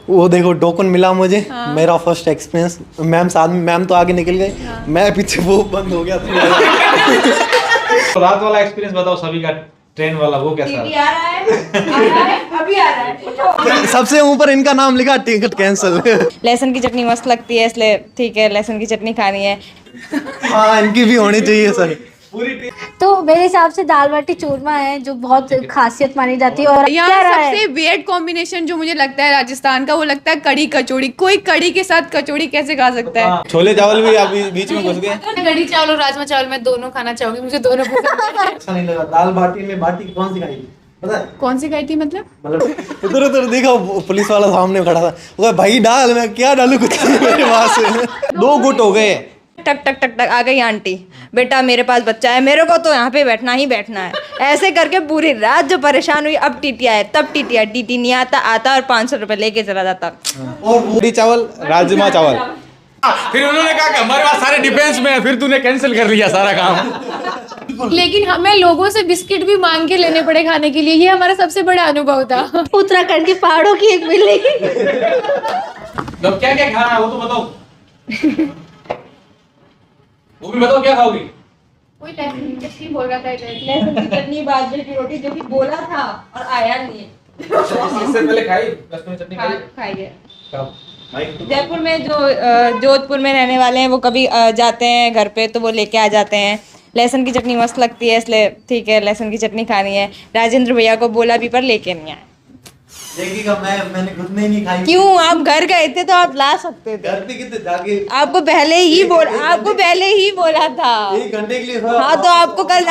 वो देखो टोकन मिला मुझे। हाँ। मेरा फर्स्ट एक्सपीरियंस। मैम तो आगे निकल गई। हाँ। मैं पीछे वो बंद हो गया था। तो रात वाला एक्सपीरियंस बताओ सभी का, ट्रेन वाला वो कैसा आ रहा है अभी आ रहा है। सबसे ऊपर इनका नाम लिखा, टिकट कैंसिल। लहसुन की चटनी मस्त लगती है, इसलिए ठीक है लहसुन की चटनी खानी है। हाँ इनकी भी होनी चाहिए सर। तो मेरे हिसाब से दाल बाटी चूरमा है जो बहुत खासियत मानी जाती है। और यहाँ सबसे वियर्ड कॉम्बिनेशन जो मुझे लगता है राजस्थान का, वो लगता है कड़ी कचौड़ी। कोई कड़ी के साथ कचौड़ी कैसे खा सकता है? छोले चावल भी आप बीच में घुस गए। कड़ी चावल और राजमा चावल मैं दोनों खाना चाहूंगी, मुझे दोनों पसंद है। अच्छा नहीं लगा। दाल बाटी में बाटी कौन सी खाई पता है? कौन सी खाई थी मतलब इधर उधर देखा, पुलिस वाला सामने खड़ा था। वो भाई डाल, मैं क्या डालू, कुछ नहीं मेरे पास। 2 गुट हो गए। टक टक टक टक आ गई आंटी, बेटा मेरे पास बच्चा है, मेरे को तो यहाँ पे बैठना ही बैठना है। ऐसे करके पूरी रात जो परेशान हुई। अब टीटी आया, तब टीटी आया। टीटी नहीं आता और 500 रुपए लेके चला जाता। और पूरी चावल, राजमा चावल। फिर उन्होंने कहा कि हमारे पास सारे डिफेंस में है, फिर तूने कैंसिल कर लिया सारा काम। लेकिन हमें लोगों से बिस्किट भी मांग के लेने पड़े खाने के लिए, ये हमारा सबसे बड़ा अनुभव था। उत्तराखंड के पहाड़ों की एक बिल्ली। तो क्या क्या खाना है वो तो बताओ। वो भी बताओ क्या खाओगी। कोई लहसुन की चटनी बोल रहा था, लहसुन की चटनी, बाजरे की रोटी, जो कि बोला था और आया नहीं है। इससे पहले खाई लहसुन की चटनी खाइए। कब? जयपुर में जो जोधपुर में रहने वाले हैं वो कभी जाते हैं घर पे तो वो लेके आ जाते हैं। लहसुन की चटनी मस्त लगती है, इसलिए ठीक है लहसुन की चटनी खानी है। राजेंद्र भैया को बोला भी पर लेके नहीं आए। देखिएगा, मैंने खुद में ही नहीं खाई। क्यों? आप घर गए थे तो आप ला सकते थे। घर पे कितने जाके आपको पहले ही बोला था 1 घंटे के लिए। हाँ तो आपको कल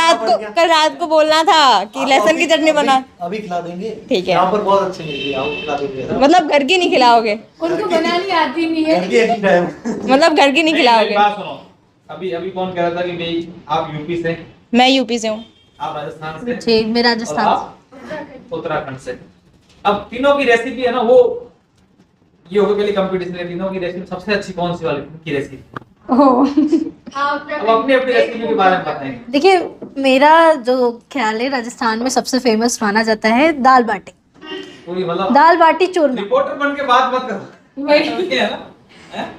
रात को बोलना था कि लहसुन की चटनी बना। अभी खिला देंगे। ठीक है। यहाँ पर बहुत अच्छे मिलती है, आपको खिला देंगे। मतलब घर की नहीं खिलाओगे? उनको बनानी आती नहीं है। घर की एक ही टाइम। मतलब घर की नहीं खिलाओगे? बात सुनो, अभी कौन कह रहा था कि भाई आप यूपी से? मैं यूपी से हूँ। आप राजस्थान से? जी मैं राजस्थान से। उत्तराखंड से। अब तीनों की रेसिपी है ना, वो ये होगा पहले कंपटीशन है, तीनों की रेसिपी सबसे अच्छी कौन सी वाली की रेसिपी? अब अपनी अपनी रेसिपी के बारे में बताएं। देखिए मेरा जो ख्याल है, राजस्थान में सबसे फेमस माना जाता है दाल बाटी। पूरी मतलब दाल बाटी चूरमा। रिपोर्टर बन के बात मत करो। वही है ना? हैं?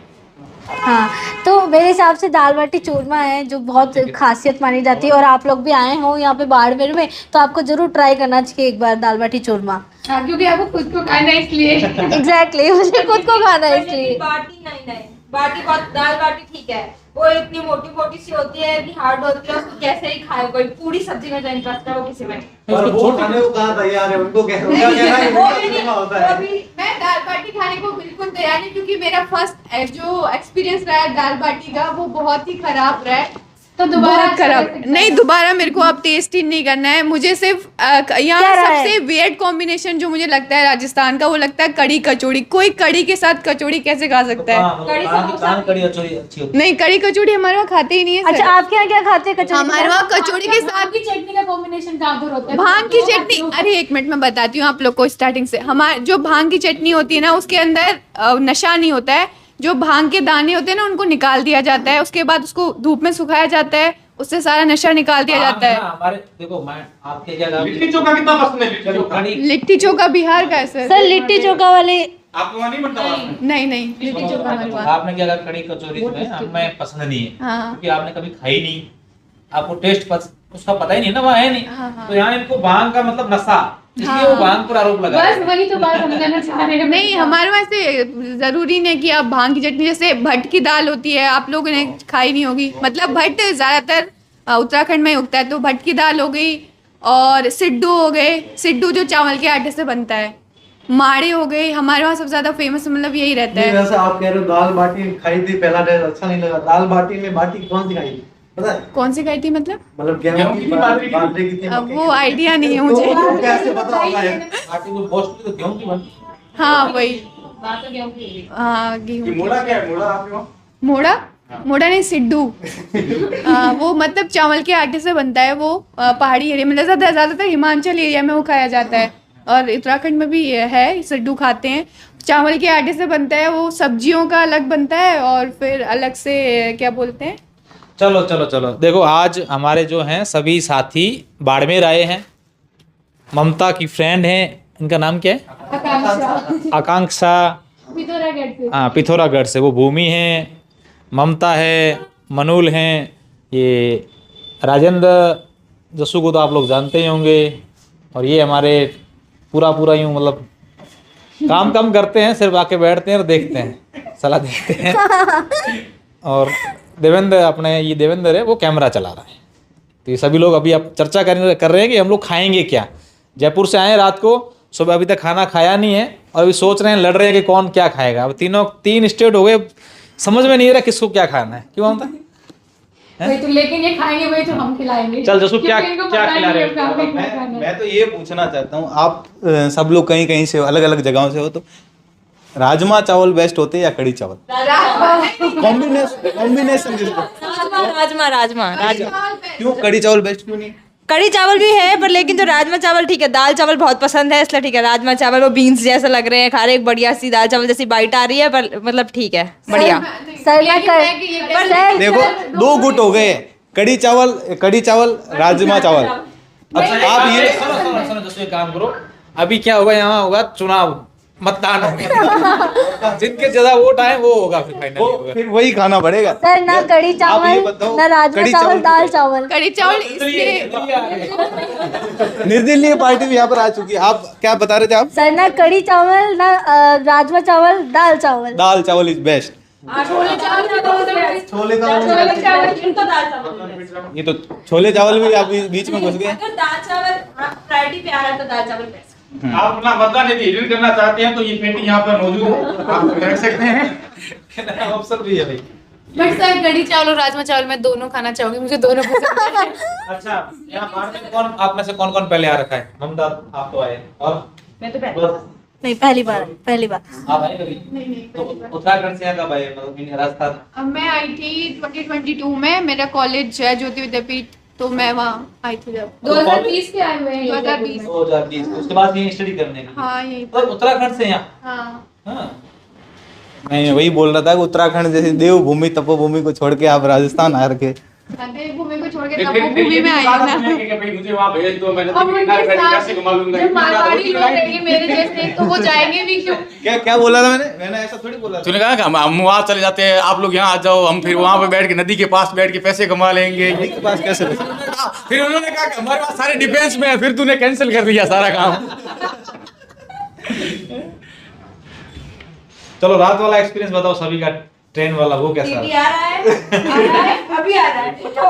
हाँ तो मेरे हिसाब से दाल बाटी चूरमा है जो बहुत खासियत मानी जाती है। और आप लोग भी आए हो यहाँ पे बाड़मेर में तो आपको जरूर ट्राई करना चाहिए एक बार दाल बाटी चूरमा। हाँ, क्योंकि आपको खुद को खाना है इसलिए। एग्जैक्टली मुझे खुद को खाना है इसलिए। बाटी नहीं बाटी बहुत, दाल बाटी ठीक है, वो इतनी मोटी मोटी सी होती है, इतनी हार्ड होती है, उसको कैसे ही खाए कोई। पूरी सब्जी में जो इंटरेस्ट है वो किसी में। पर वो खाने को कहाँ तैयार है, उनको क्या होता है। मैं दाल बाटी खाने को बिल्कुल तैयार नहीं, क्योंकि मेरा फर्स्ट जो एक्सपीरियंस रहा है दाल बाटी का वो बहुत ही खराब रहा है। तो दोबारा खराब नहीं, दोबारा मेरे को अब टेस्ट ही नहीं करना है। मुझे सिर्फ यहाँ सबसे वियर्ड कॉम्बिनेशन जो मुझे लगता है राजस्थान का, वो लगता है कड़ी कचौड़ी। कोई कड़ी के साथ कचौड़ी कैसे खा सकता है? नहीं, कड़ी कचौड़ी हमारे वहाँ खाते ही नहीं है। अच्छा आपके यहाँ क्या खाते हैं कचौड़ी? हमारे वहाँ कचौड़ी के साथ की चटनी का कॉम्बिनेशन कहाँ पर होता है? भांग की चटनी। अरे 1 मिनट में बताती हूँ आप लोग को स्टार्टिंग से। हमारे जो भांग की चटनी होती है ना, उसके अंदर नशा नहीं होता है। जो भांग के दाने होते हैं ना, उनको निकाल दिया जाता है, उसके बाद उसको धूप में सुखाया जाता है, उससे सारा नशा निकाल दिया जाता है। हमारे देखो, मैं आपके क्या लिट्टी चोखा कितना पसंद है? लिट्टी चोखा। लिट्टी चोखा बिहार का है सर। लिट्टी चोखा वाले आपको वहाँ नहीं बनता? नहीं लिट्टी चोखा हमारे वहाँ। आपने क्या कहा, कड़ी कचौरी जो है हमें पसंद नहीं है, क्योंकि आपने कभी खाई नहीं, आपको टेस्ट उसका पता ही नहीं ना, वहाँ है नहीं। तो यहाँ इनको भांग का मतलब नशा, इसलिए वो भांग पर आरोप लगा। बस वही तो बात समझाना चाह रहे हैं। नहीं, हमारे वहाँ से जरूरी नहीं कि आप भांग की चटनी, जैसे भट्ट की दाल होती है, आप लोगों ने खाई नहीं होगी। मतलब भट्ट ज्यादातर उत्तराखंड में उगता है, तो भट्ट की दाल हो गई, और सिड्डू हो गए। सिड्डू जो चावल के आटे से बनता है। माड़े हो गए। हमारे वहाँ सबसे ज्यादा फेमस मतलब यही रहता है। वैसे आप कह रहे हो दाल बाटी खाई थी, पहला टेस्ट अच्छा नहीं लगा। दाल बाटी में बाटी कौन सी खाई थी पता है? कौन सी खाई थी मतलब गेहूं की बाजरे की थी। अब वो आइडिया नहीं है मुझे। तो कैसे पता होगा ये? बाटी को मोस्टली तो गेहूं की बनती है। हाँ वही। हाँ गेहूं। मोड़ा क्या है? मोड़ा आपके वहाँ? मोड़ा नहीं, सिड्डू। वो मतलब चावल के आटे से बनता है। वो पहाड़ी एरिया में, ज्यादातर हिमाचल एरिया में वो खाया जाता है, और उत्तराखंड में भी है, सिड्डू खाते हैं। चावल के आटे से बनता है, वो सब्जियों का अलग बनता है, और फिर अलग से क्या बोलते हैं। चलो देखो, आज हमारे जो हैं सभी साथी बाड़मेर आए हैं। ममता की फ्रेंड हैं, इनका नाम क्या है? आकांक्षा। से। हाँ पिथौरागढ़ से। वो भूमि है, ममता है, मनुल हैं, ये राजेंद्र जस्सू को तो आप लोग जानते ही होंगे, और ये हमारे पूरा यूं मतलब काम कम करते हैं, सिर्फ आके बैठते हैं और देखते हैं, सलाह देते हैं। और देवेंद्र, अपने ये देवेंद्र है, वो कैमरा चला रहा है। तो ये सभी लोग अभी अब चर्चा कर रहे हैं कि हम लोग खाएंगे क्या। जयपुर से आए रात को, सुबह अभी तक खाना खाया नहीं है, और अभी सोच रहे हैं, लड़ रहे हैं कि कौन क्या खाएगा। अब तीन स्टेट हो गए, समझ में नहीं आ रहा किसको क्या खाना है। क्यों होता है? वही तो, लेकिन ये खाएंगे वही तो हम खिलाएंगे। चल जसू, क्या क्योंकि इनको क्या पता खिला नहीं रहे है अपना हो? क्या खाना है। मैं तो ये पूछना चाहता हूँ, आप सब लोग कहीं कहीं से अलग अलग जगहों से हो, तो राजमा चावल बेस्ट होते हैं या कड़ी चावल? कॉम्बिनेशन राजमा राजमा राजमा। क्यों कड़ी चावल बेस्ट क्यों नहीं? कड़ी चावल भी है पर, लेकिन जो राजमा चावल ठीक है। दाल चावल बहुत पसंद है इसलिए ठीक है। राजमा चावल वो बीन्स जैसे लग रहे हैं, खा रहे, एक बढ़िया सी दाल चावल जैसी बाइट आ रही है, पर मतलब ठीक है, बढ़िया। सर मैं सर देखो दो गुट हो गए, कड़ी चावल राजमा चावल। अच्छा आप ये सुनो जसू, एक काम करो, अभी क्या होगा, यहाँ होगा चुनाव, मतदान होगा, जिनके ज्यादा वोट आए वो होगा फिर फाइनल। फिर वही खाना पड़ेगा। सर ना कड़ी चावल, ना राजमा चावल, दाल चावल। कड़ी चावल इसलिए निर्दलीय पार्टी भी यहाँ पर आ चुकी है। आप क्या बता रहे थे आप? सर ना कड़ी चावल, ना राजमा चावल, दाल चावल। दाल चावल इज बेस्ट। छोले चावल छोले चावल, ये तो छोले चावल भी आप बीच में घुस गए। दाल चावल प्रायोरिटी पे आ रहा है तो दाल चावल बेस्ट। आप अपना मतदान यदि एडिट करना चाहते हैं तो ये पेंटिंग यहाँ पर मौजूद है, आप देख सकते हैं। ऑप्शन भी है भाई। बट सर कड़ी चावल और राजमा चावल मैं दोनों खाना चाहूंगी, मुझे दोनों पसंद है। अच्छा यहाँ बाहर में कौन, आप में से कौन कौन पहले आ रखा है? ममता आप तो आए, और मैं तो बस नहीं, पहली बार आप आए कभी? नहीं तो उत्तराखंड से यहाँ कब आए, मतलब राजस्थान? अब मैं आई थी 2022 में, मेरा कॉलेज है ज्योति विद्यापीठ, तो मैं वहाँ आई थी जब 2020 के आए हुए हैं। 2020। 2020 उसके बाद यहीं स्टडी करने के लिए? हाँ यही तो उत्तराखंड से यहाँ? हाँ। हाँ। मैं वही बोल रहा था कि उत्तराखंड जैसी देवभूमि तपोभूमि को छोड़ के आप राजस्थान आ रखे। देवभूमि को छोड़ के फिर तपोभूमि में आई हूँ ना। भाई मुझे वहाँ भेज दो, मैंने अब उनके किनारे बैठ के साथ कैसे घुमा लूंगा। जब मारवाड़ी लोग रहेंगे मेरे जैसे तो वो जाएंगे भी क्यों? क्या बोला था मैंने ऐसा थोड़ी बोला था। तूने कहा कि हम वहाँ चले जाते हैं, आप लोग यहाँ आ जाओ, हम फिर वहाँ पे बैठ के नदी के पास बैठ के पैसे कमा लेंगे। नदी के पास कैसे? फिर उन्होंने कहा कि हमारे पास सारे डिफेंस में है, फिर तूने कैंसिल कर दिया सारा काम। चलो रात वाला एक्सपीरियंस बताओ सभी का, ट्रेन वाला वो कैसा? टीटी आ रहा है अभी आ रहा है। उठो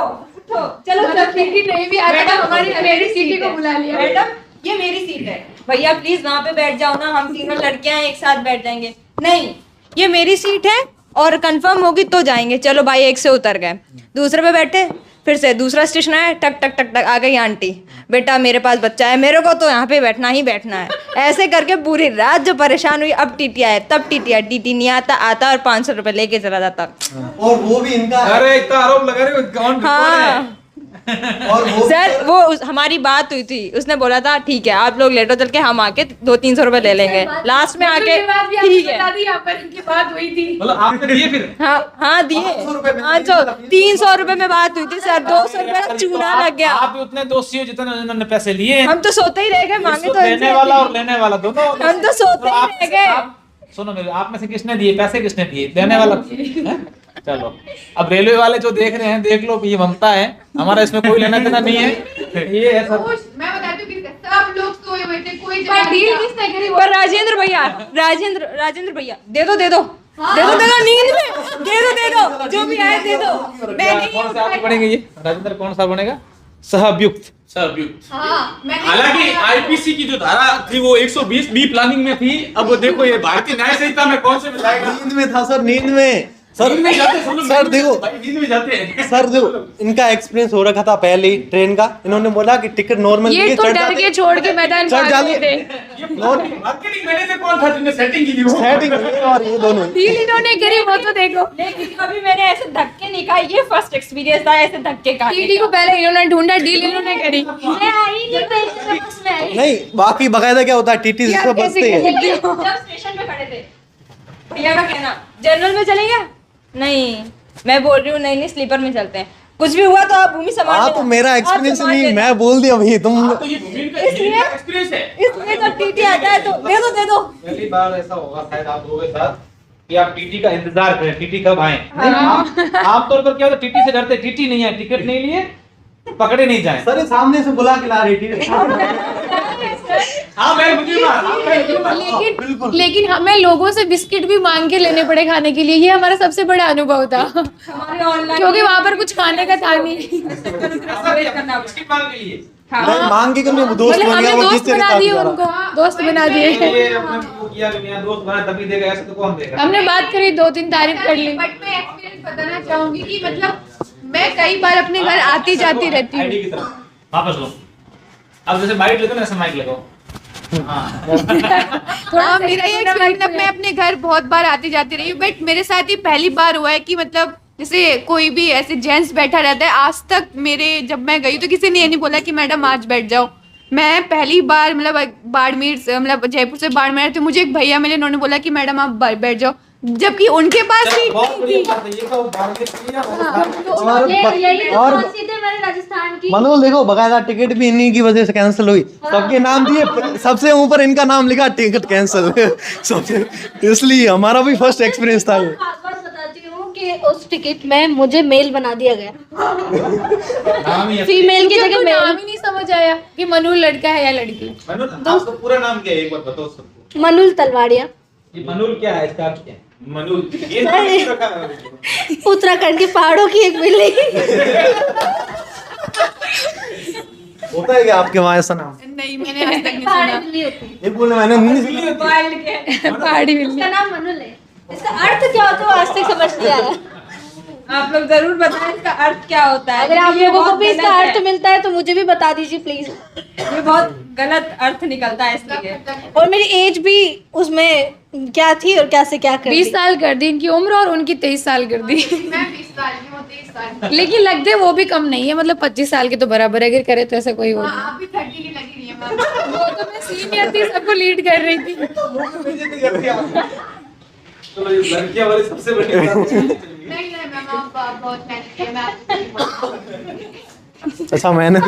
चलो मतलब टीटी नहीं भी आता तो हमारी मेरी सीटी को बुला लिया। मैडम ये मेरी सीट है, भैया प्लीज वहाँ पे बैठ जाओ ना, हम तीनों लड़कियां हैं एक साथ बैठ जाएंगे। नहीं ये मेरी सीट है और कंफर्म होगी तो जाएंगे। चलो भाई एक से उतर गए, दूसरे पे बैठे, फिर से दूसरा स्टेशन आया, टक टक टक टक आ गई आंटी, बेटा मेरे पास बच्चा है, मेरे को तो यहाँ पे बैठना ही बैठना है। ऐसे करके पूरी रात जो परेशान हुई। अब टीटी आया, तब टीटी आया, टीटी नहीं आता और 500 रुपए लेके चला जाता। और वो भी इनका। अरे इतना आरोप लगा रहे हो, कौन? हाँ और वो सर वो हमारी बात हुई थी, उसने बोला था ठीक है आप लोग लेटो, चल के हम आके 200-300 रुपए ले लेंगे। लास्ट में आके ठीक है, यहाँ पर इनकी बात हुई थी। मतलब आपने दिए फिर? हाँ दिए 500 300 रुपए में बात हुई थी सर, 200 रुपए का चूना लग गया। आप उतने दोषी हो जितने उन्होंने पैसे लिए। हम तो सोते ही रह गए, मांगे तो देने वाला और लेने वाला दोनों। हम तो सोते ही रह गए। सुनो मेरे, आप में से किसने दिए पैसे, किसने दिए? देने वाला हैं? चलो अब रेलवे वाले जो देख रहे हैं देख लो, ये ममता है, हमारा इसमें कोई लेना देना नहीं है। ये है सब। मैं बताती हूँ सब लोग सोए हुए थे, कोई डील किसने करी? पर राजेंद्र भैया दे दो नींद में, दे दो जो भी आए दे दो। कौन सा आप बनेंगे? ये राजेंद्र कौन सा बनेगा? सहअभियुक्त। हाँ, हालांकि आईपीसी की जो धारा थी वो 120 बी प्लानिंग में थी। अब देखो ये भारतीय न्याय संहिता में कौन से में लाएगा? नींद में था सर, नींद में सर देखो नींद में जाते हैं सर, देखो इनका एक्सपीरियंस हो रखा था पहले ही ट्रेन का। इन्होंने बोला कि टिकट नॉर्मल ये तो डर के छोड़ के मैदान चढ़ भाग गए थे। मार्केटिंग मैनेजर कौन था जिसने सेटिंग की थी? वो सेटिंग और ये दोनों डील इन्होंने करी वो तो देखो। लेकिन कभी मैंने ऐसे धक्के नहीं खाए, ये फर्स्ट एक्सपीरियंस था ऐसे धक्के का। टीटी को पहले इन्होंने ढूंढा, डील इन्होंने करी। मैं आई नहीं, पहले बस में आई। नहीं, बाकी बकायदा क्या होता है, टीटी जिसको बसते हैं। जब स्टेशन पे खड़े थे भैया का कहना जनरल में चलेंगे, नहीं मैं बोल रही हूँ नहीं स्लीपर में चलते हैं, कुछ भी हुआ तो आप भूमि संभाल हाँ लेना। तो मेरा आप एक्सपीरियंस संभाल नहीं, लेना। मैं बोल दिया भाई तुम। तो ये भूमि का एक्सपीरियंस है। इसलिए तो टीटी आ जाए तो दे दो पहली बार ऐसा होगा शायद आप लोगों के साथ कि आप टीटी का इंतजार करें, टीटी कब आए। आमतौर पर क्या होता है, टीटी से डरते, टीटी नहीं है, टिकट नहीं लिए, पकड़े नहीं जाए। सर ये सामने से बुला के ला रही थी। हाँ मैं मुझे लेकिन हमें लोगों से बिस्किट भी मांग के लेने पड़े खाने के लिए, ये हमारा सबसे बड़ा अनुभव था क्योंकि वहाँ पर कुछ खाने का था नहीं। बिस्किट मांग के लिए नहीं, मांग के क्यों नहीं, दोस्त मतलब बन गया हमने वो दोस्त किससे बना रिश्ता दिए निकाला। उनको, दोस्त बना दिए। ये अपने वो किया कि मेरा दोस्त बना तभी देगा, ऐसे तो कौन देगा। हमने बात करी, 2-3 तारीफ कर ली। बट मैं एक्सपीरियंस बताना चाहूंगी कि मतलब मैं कई बार अपने घर आती जाती रहती हूँ। आईडी की तरफ वापस लो। अब जैसे बाइट लगाओ ना, ऐसे माइक लगाओ। हाँ मेरा ये एक्सपीरियंस, मतलब मैं अपने घर बहुत बार आती जाती रही हूँ, बट मेरे साथ ये पहली बार हुआ है कि मतलब जैसे कोई भी ऐसे जेंट्स बैठा रहता है, आज तक मेरे जब मैं गई तो किसी ने ये नहीं बोला कि मैडम आज बैठ जाओ। मैं पहली बार मतलब बाड़मेर से, मतलब जयपुर से बाड़मेर थे, मुझे एक भैया मिले, उन्होंने बोला कि मैडम आप बैठ जाओ, जबकि उनके पास सीट नहीं थी। और सीधे मैंने राजस्थान की मनोज देखो, बकायदा टिकट भी इन्हीं की वजह से कैंसिल हुई, सबके नाम दिए, सबसे ऊपर इनका नाम लिखा, टिकट कैंसिल। सबसे इसलिए हमारा भी फर्स्ट एक्सपीरियंस था वो। खास बात बताती हूँ कि उस टिकट में मुझे मेल बना दिया गया, फीमेल की जगह नाम मेल। ही नहीं समझ आया कि मनुल लड़का है या लड़की। आपका पूरा नाम क्या है, एक बार बताओ सबको। मनुल तलवाड़िया, ये मनुल क्या है, इसका अर्थ क्या है? मनुल ये नाम क्यों रखा है? उत्तराखंड के पहाड़ों की एक बिल्ली। होता है क्या आपके वहाँ ऐसा नाम? नहीं, मैंने आज तक नहीं पहाड़ी सुना। बिल्ली होती है, ये बोलने मैंने नहीं पहाड़ी बिल्ली। इसका नाम मनुल है। इसका अर्थ क्या होता है वो आज तक समझ नहीं आया। आप लोग जरूर बताएं इसका अर्थ क्या होता है। अगर आप ये लोगों को बहुत भी इसका गलत अर्थ मिलता है तो मुझे भी बता दीजिए प्लीज। ये बहुत गलत अर्थ निकलता है इसलिए। और मेरी एज भी उसमें क्या थी और क्या से क्या कर 20 दी। साल कर दी इनकी उम्र और उनकी 23 साल कर दी। मैं 20 साल की हूँ, 23 साल की। लेकिन लगते वो भी कम नहीं है, मतलब 25 साल के तो बराबर है, अगर करे तो ऐसा कोई हो। हाँ, आप भी 30 की लगी रही है मैम। वो तो मैं सीनियर थी, सबको लीड कर रही थी। चलो ये लड़कियां वाली सबसे बड़ी बात है। नहीं मैम, आप बहुत मेहनत किए, मैं आपको अच्छा मैंने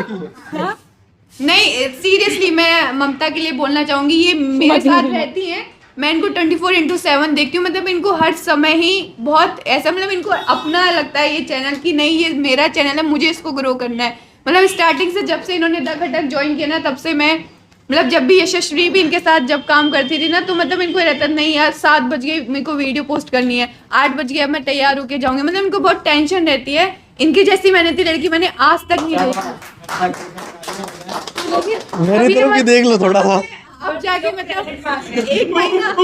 नहीं, सीरियसली मैं ममता के लिए बोलना चाहूंगी, ये मेरे साथ रहती हैं, मैं इनको 24/7 देखती हूँ, मतलब इनको हर समय ही बहुत ऐसा, मतलब इनको अपना लगता है ये चैनल कि नहीं ये मेरा चैनल है, मुझे इसको ग्रो करना है। मतलब स्टार्टिंग से जब से इन्होंने द खटक ज्वाइन किया ना, तब से मैं मतलब जब भी यशस्वी भी इनके साथ जब काम करती थी ना, तो मतलब इनको रहता नहीं यार 7 बज गए मेरे को वीडियो पोस्ट करनी है, 8 बज गए अब मैं तैयार होके जाऊंगी, मतलब इनको बहुत टेंशन रहती है। इनकी जैसी मेहनती लड़की मैंने आज तक नहीं देखी। मेरी तरफ भी देख लो थोड़ा सा। अब जाके मतलब एक महीना,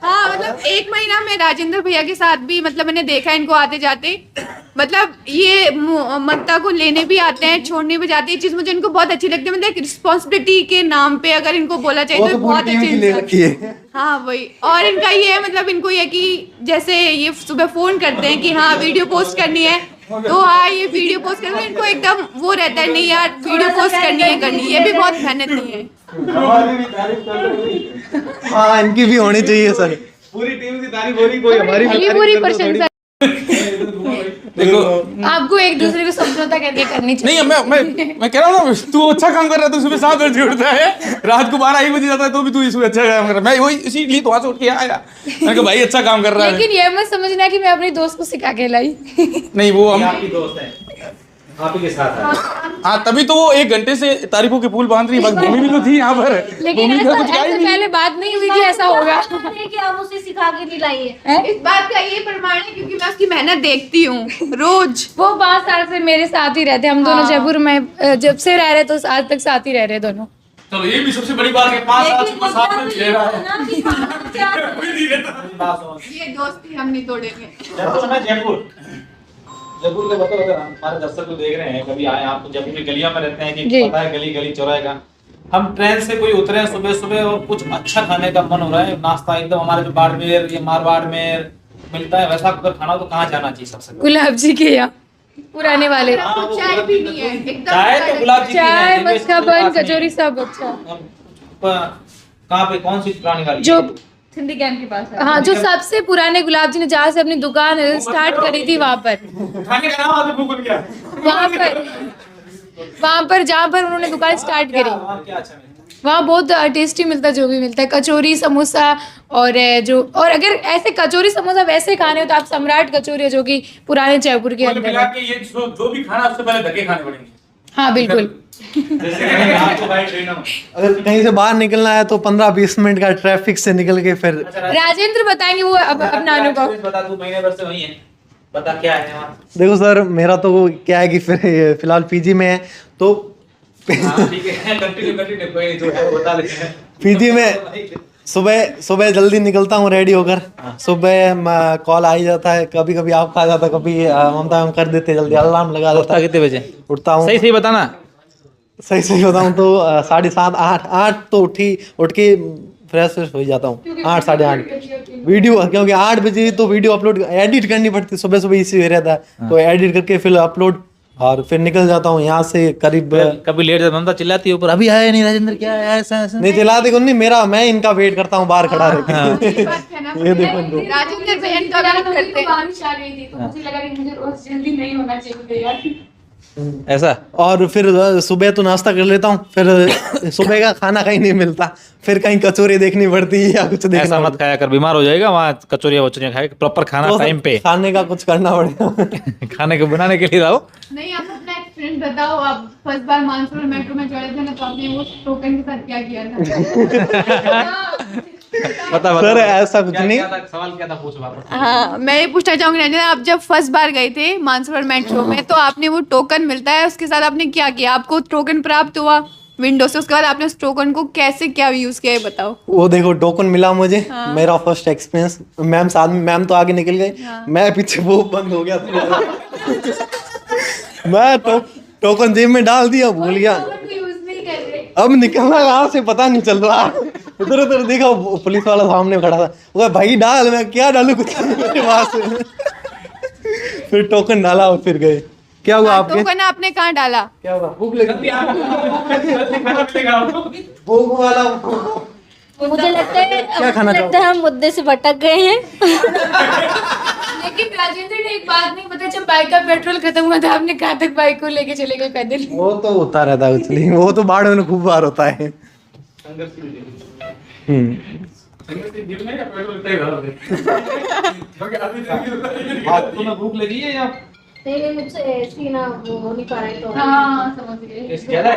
हाँ मतलब 1 महीना मैं राजेंद्र भैया के साथ भी मतलब मैंने देखा इनको आते जाते, मतलब ये ममता को लेने भी आते हैं, छोड़ने भी जाते हैं। ये चीज मुझे इनको बहुत अच्छी लगती है, मतलब एक रिस्पॉन्सिबिलिटी के नाम पे अगर इनको बोला चाहिए वो तो तो पूरी बहुत टीम की ले रखी अच्छी। है। हाँ वही, और इनका ये है मतलब इनको ये कि जैसे ये सुबह फोन करते हैं कि हाँ वीडियो पोस्ट करनी है, तो हाँ ये वीडियो पोस्ट करना, इनको एकदम वो रहता है नहीं यार वीडियो पोस्ट करनी है, ये भी बहुत मेहनती है। हमारी भी तारीफ कर रही। हाँ इनकी भी होनी चाहिए सर। पूरी टीम की तारीफ हो रही, कोई हमारी भी ये तारीफ पूरी कर दो प्रशंसा देखो आपको एक दूसरे को समझौता करके करनी चाहिए। नहीं मैं कह रहा हूँ ना, तू अच्छा काम कर रहा है, तू सुबह 7 बजे उठता है, रात को 12-1 बजे जाता है, तो भी तू सुबह अच्छा काम कर रहा है। मैं वही इसीलिए तो वहां से उठ के आया, मैंने कहा भाई अच्छा काम कर रहा है। लेकिन ये मत समझना कि मैं अपनी दोस्त को सिखा के लाई। नहीं वो हम आपकी दोस्त है, आप ही के साथ है। हाँ तभी तो वो 1 घंटे से तारीफों के पुल बांध रही है। बाकी भूमि भी तो थी यहाँ पर, लेकिन भूमि का ऐसा कुछ क्या ही ऐसे नहीं। पहले बात नहीं हुई थी ऐसा होगा। कि आप उसे सिखा के नहीं लाई है। इस बात का ये प्रमाण है क्योंकि मैं उसकी मेहनत देखती हूँ रोज। वो 5 साल से मेरे साथ ही रहते, हम दोनों जयपुर में जब से रह रहे तो आज तक साथ ही रह रहे दोनों। चलो ये भी सबसे बड़ी बात है, 5 साल से कोई साथ में नहीं रह रहा है। ये दोस्ती हम नहीं तोड़ेंगे। जयपुर में जयपुर के बताओ, अगर हमारे दर्शक को देख रहे हैं, कभी आए आप तो जयपुर में गलियों में रहते हैं कि जी। पता है गली गली चौराहे का, हम ट्रेन से कोई उतरे सुबह सुबह और कुछ अच्छा खाने का मन हो रहा है, नाश्ता एकदम हमारे जो बाड़मेर या मारवाड़ में मिलता है वैसा अगर खाना, तो कहाँ जाना चाहिए सबसे पहले? गुलाब जी के यहाँ पुराने वाले हाँ, वो चाय भी नहीं है एकदम। चाय तो गुलाब जी की है, चाय रेलवे स्टेशन के मक्खन पास में। कचौरी सब अच्छा। और कहाँ पे कौन सी पुरानी वाली? जो सिंधी कैंप के पास है। हाँ जो सबसे पुराने गुलाब जी ने जहाँ से अपनी दुकान स्टार्ट करी थी वहाँ पर खाने का नाम आपने गूगल किया? वहाँ पर जहाँ पर उन्होंने दुकान स्टार्ट करी। वहाँ क्या अच्छा मिलता है? वहाँ बहुत टेस्टी मिलता है, जो भी मिलता है, कचौरी समोसा और और अगर ऐसे कचौरी समोसा वैसे खाने हो तो आप सम्राट कचौरी है, जो कि पुराने जयपुर के कुल अंदर मिला है। के ये जो भी खाना उससे पहले धक्के खाने पड़ेंगे। हाँ बिल्कुल। अगर कहीं से बाहर निकलना है तो 15-20 मिनट का ट्रैफिक से निकल के फिर राजेंद्र बताएंगे वो अपना अनुभव। बता, तू महीने भर से वही है, बता क्या है वहाँ? देखो सर, मेरा तो क्या है कि फिर फिलहाल पीजी में है, तो हाँ, ठीक है, कंटिन्यू कोई नहीं, जो है वो बता लेते हैं। पीजी में सुबह जल्दी निकलता हूँ रेडी होकर। सुबह कॉल आ ही जाता है, कभी कभी आपका आ जाता है, कभी ममता हम कर देते जल्दी, अलार्म लगा देता उठता कितने बजे? उठता हूँ सही बताना। सही बताऊँ तो 7:30 8 तो उठ के फ्रेश हो जाता हूँ। 8 साढ़े 8 वीडियो, क्योंकि 8 बजे तो वीडियो अपलोड एडिट करनी पड़ती है, सुबह इसी में रहता है, तो एडिट करके फिर अपलोड और फिर निकल जाता हूँ यहाँ से करीब। कभी लेट जाता, ममता चिल्लाती है ऊपर, अभी आया नहीं राजेंद्र, क्या है ऐसा ऐसा? नहीं चिल्लाते को नहीं, मैं इनका वेट करता हूँ बाहर खड़ा रह के। ये बात है ना, ये देखो इनको। राजेंद्र बहन का वेट करते हैं। बारिश आ रही थी तो मुझे लगा कि मुझे रोज जल्दी नहीं होना चाहिए यार। ऐसा। और फिर सुबह तो नाश्ता कर लेता हूँ, फिर सुबह का खाना कहीं नहीं मिलता, फिर कहीं कचौरी देखनी पड़ती है या कुछ ऐसा देखना मत खाया कर, बीमार हो जाएगा। वहाँ कचौरियाँ वचौरियाँ खाए, प्रॉपर खाना तो टाइम पे। खाने का कुछ करना पड़ेगा। खाने को बनाने के लिए रहो। नहीं, आप अपना एक्सपीरियंस बताओ। आप फर्स्ट बार मानसरोवर मेट्रो में चढ़े थे ना, तो आपने वो टोकन के साथ क्या किया था? बता सर ऐसा कुछ नहीं। सवाल क्या था, पूछ वापस। हाँ, मैं ये पूछना चाहूंगी रंजना, आप जब फर्स्ट बार गए थे मानसरोवर मेट्रो में, तो आपने वो टोकन मिलता है, उसके साथ आपने क्या किया? आपको टोकन प्राप्त हुआ विंडो से, उसके बाद आपने उस टोकन को कैसे क्या यूज किया, ये बताओ। वो देखो टोकन मिला मुझे, मेरा फर्स्ट एक्सपीरियंस। मैम तो आगे निकल गई, मैं पीछे वो बंद हो गया था। मैं टोकन जेब में डाल दिया, भूल गया। अब निकलना कहाँ से पता नहीं चल रहा। उधर देखा पुलिस वाला सामने खड़ा था, वो भाई डाल, मैं क्या डालू, कुछ नहीं मेरे पास। फिर टोकन डाला और फिर गए। क्या हुआ आपके? टोकन आपने कहाँ डाला? क्या हुआ? भूख लगी? भूख वाला मुझे लगता है क्या खाना लगता है हम मुद्दे से भटक गए हैं। लेकिन राजेंद्र ने एक बात नहीं पता, जब बाइक का पेट्रोल खत्म हुआ था आपने कहाँ तक बाइक को लेके चले गए पैदल? वो तो होता रहता है कुछ नहीं, वो तो बाढ़ में खूब बार होता है। तुम्हें भूख लगी है या नहीं मुझसे ऐसी ना वो हो नहीं पा रहा है तो। हाँ समझ गए। ज्यादा है?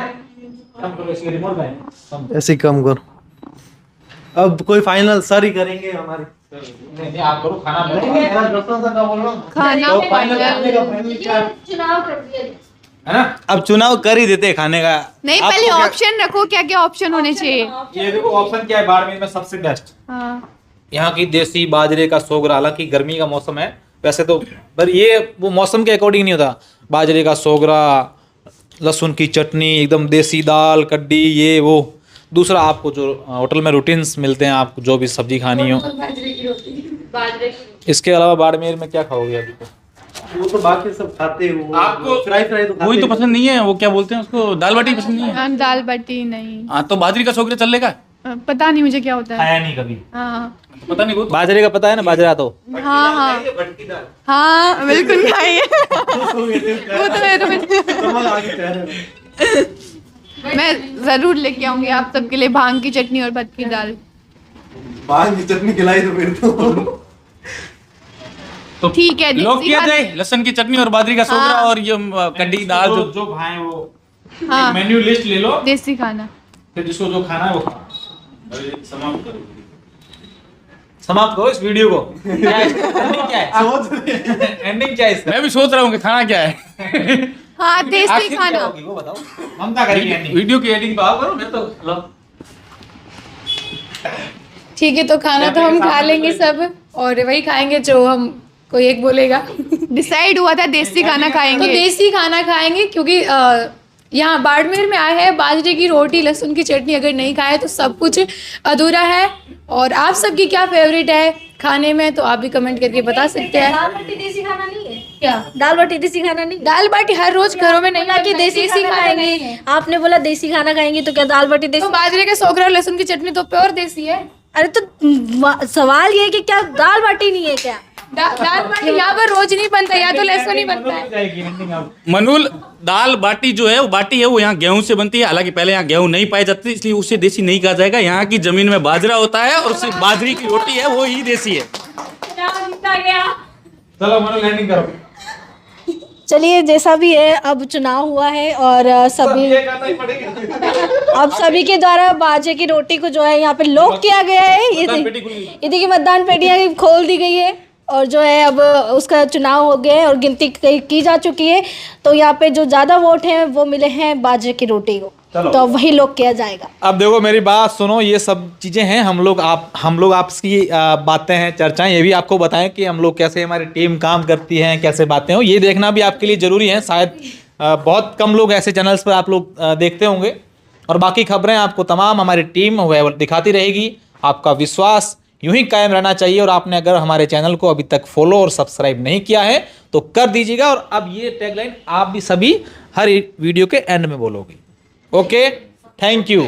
कम करो, इसके रिमोट में ऐसे ही कम करो। अब कोई फाइनल सर ही करेंगे हमारे। नहीं आप करो, खाना खाना तो फाइनल करने का फाइनल क्या है? चुनाव कर दिया है ना। अब चुनाव कर ही देते खाने का। नहीं, आपको पहले क्या- ऑप्शन रखो, क्या क्या ऑप्शन होने चाहिए। ये देखो ऑप्शन क्या है बाड़मेर में सबसे बेस्ट। हाँ, यहाँ की देसी बाजरे का सोगरा, हालांकि गर्मी का मौसम है वैसे तो, पर ये वो मौसम के अकॉर्डिंग नहीं होता। बाजरे का सोगरा, लहसुन की चटनी, एकदम देसी दाल कड्डी, ये वो। दूसरा आपको जो होटल में रूटीन्स मिलते हैं, आपको जो भी सब्जी खानी हो। बाजरे की रोटी। इसके अलावा बाड़मेर में क्या खाओगे अभी तो? वो तो बाकी सब खाते हैं, वो आपको फ्राई तो वही तो खाते पसंद नहीं है, वो क्या बोलते हैं उसको, दाल बाटी पसंद नहीं है? हाँ, दाल बाटी नहीं। हाँ तो बाजरी का सोगरा चल लेगा? पता नहीं मुझे क्या होता है। खाया नहीं कभी? हाँ पता नहीं वो बाजरे का पता है ना, बाजरा तो हाँ हाँ हाँ, बिल्कुल खाइए। वो तो मैं जरूर लेके आऊंगी आप सबके लिए भांग की चटनी और भट की दाल। भांग की चटनी खिलाई तो फिर तो ठीक है, लोग देसी किया खाना- जाए लहसुन की चटनी और बाजरी का सोगरा और ये कड्डी दाल जो जो खाएं वो हाँ, मेन्यू लिस्ट ले लो, देसी खाना। फिर जिसको जो खाना है वो खाओ। समाप्त करो इस वीडियो को। क्या है? एंडिंग क्या है? एंडिंग क्या है इसका? मैं भी सोच रहा हूँ कि खाना क्या है। हाँ, देसी आखिर क्या खाना। होगी वो बताओ। ममता करेगी एंडिंग। वीडियो की एडिटिंग तो आप करो, मैं तो लो। ठीक है, तो खाना तो हम खा लेंगे सब, और वही खाएंगे जो हम कोई एक बोलेगा। डिसाइड हुआ था देसी खाना तो खाएंगे। देसी खाना खाएंगे, क्योंकि यहाँ बाड़मेर में आए हैं, बाजरे की रोटी लहसुन की चटनी अगर नहीं खाए तो सब कुछ अधूरा है। और आप सबकी क्या फेवरेट है खाने में, तो आप भी कमेंट करके बता सकते हैं। दाल बाटी देसी खाना नहीं है क्या दाल बाटी देसी खाना नहीं दाल बाटी हर रोज घरों में नहीं बोला कि बनता है, देसी खाना नहीं खाएंगे। है। आपने बोला देसी खाना खाएंगे तो क्या दाल बाटी तो देसी? बाजरे के सोगरा और लहसुन की चटनी तो प्योर देसी है। अरे तो सवाल ये है कि क्या दाल बाटी नहीं है क्या? दाल बाटी यहाँ पर रोज नहीं बनता, या तो लहसुन ही बनता है। मनुल, दाल बाटी जो है वो बाटी है, वो यहाँ गेहूं से बनती है। हालांकि पहले यहाँ गेहूं नहीं पाई जाती, इसलिए उसे देसी नहीं कहा जाएगा। यहाँ की जमीन में बाजरा होता है और सिर्फ बाजरी की रोटी है, वो ही देसी है। चलो मनुल लैंडिंग करो। चलिए, जैसा भी है अब चुनाव हुआ है और अब सभी के द्वारा बाजे की रोटी को जो है यहाँ पे लॉक किया गया है। ये देखिए मतदान पेटियां खोल दी गई है और जो है अब उसका चुनाव हो गया है और गिनती की जा चुकी है। तो यहाँ पे जो ज़्यादा वोट हैं वो मिले हैं बाजे की रोटी को, तो अब वही लॉक किया जाएगा। अब देखो मेरी बात सुनो, ये सब चीज़ें हैं, हम लोग आपकी बातें हैं, चर्चाएं, ये भी आपको बताएं कि हम लोग कैसे, हमारी टीम काम करती है, कैसे बातें हो, ये देखना भी आपके लिए ज़रूरी है। शायद बहुत कम लोग ऐसे चैनल्स पर आप लोग देखते होंगे, और बाकी खबरें आपको तमाम हमारी टीम वह दिखाती रहेगी। आपका विश्वास यूं ही कायम रहना चाहिए, और आपने अगर हमारे चैनल को अभी तक फॉलो और सब्सक्राइब नहीं किया है तो कर दीजिएगा। और अब ये टैगलाइन आप भी सभी हर वीडियो के एंड में बोलोगे। Okay, thank you.